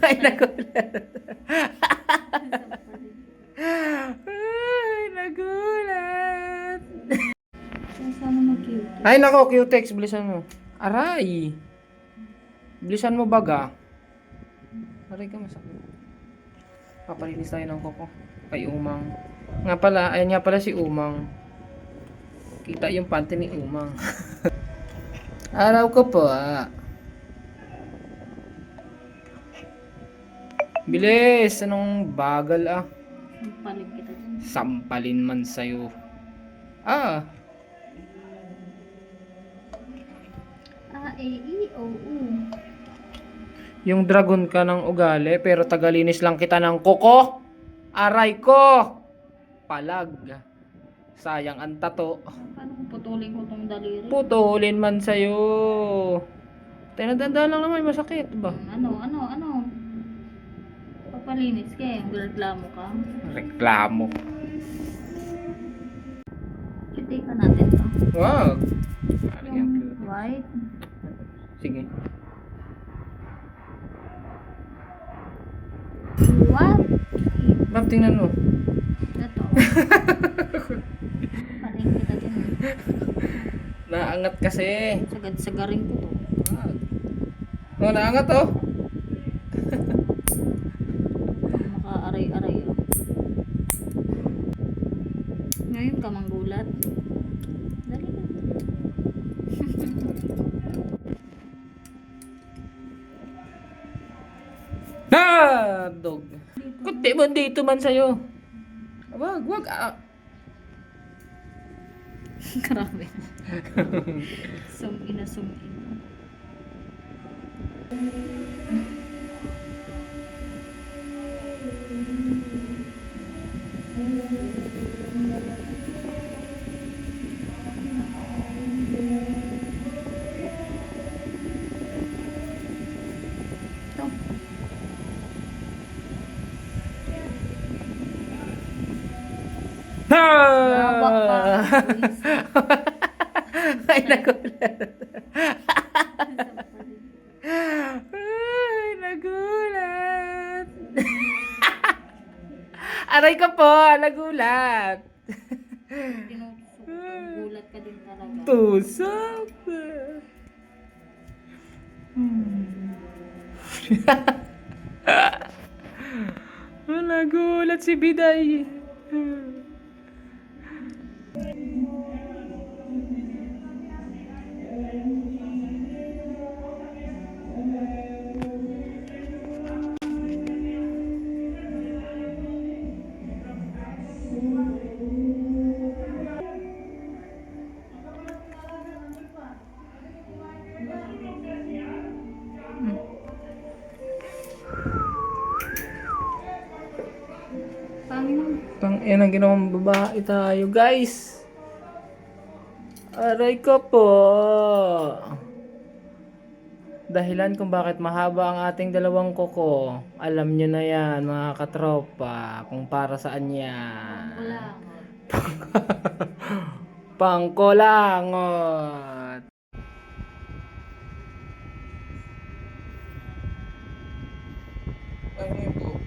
Ay, nagulat. Ay, nagulat. Sana mag-cute. Ay, nako, Cutex, bilisan mo. Aray. Bilisan mo baga. Aray ka, masakit. Papalinis tayo ng koko. Kay Umang. Nga pala, ayan nga pala si Umang. Kita yung panty ni Umang. Araw ko po, Bilis! Anong bagal, Palig kita dyan. Sampalin man sa'yo. Ah! A-E-I-O-U. Yung dragon ka ng ugali, pero tagalinis lang kita ng koko. Aray ko! Palag. Sayang ang tato. Paano kung putulin ko tong daliri? Putulin man sa'yo. Tinadanda lang naman, masakit ba? Ano? Papalinis ka eh. Reklamo ka. Reklamo. Cute ka natin to. Wow! Yung white. Sige. What? Ma'am, tingnan mo. Ito. Paling kita dyan. Naangat kasi. Sagad-sagaring ko to. Oh, naangat oh. Maka-aray-aray oh. Ngayon ka manggulat. Dali na. Dog. Kunti mo dito man sa'yo. Wag. Grabe. Zoom in. Ito. Lawak ka. Ay, nagulat. Ay, nagulat. Aray ka po, nagulat. Tinusok. Gulat ka din talaga. Tusok. Nagulat si Biday. Panginoon. Tang ina ginawang babae tayo, guys. Aray ko po. Dahilan kung bakit mahaba ang ating dalawang kuko. Alam nyo na yan, mga katropa. Kung para saan yan. Wala. Pangkulangot. Ano yun po?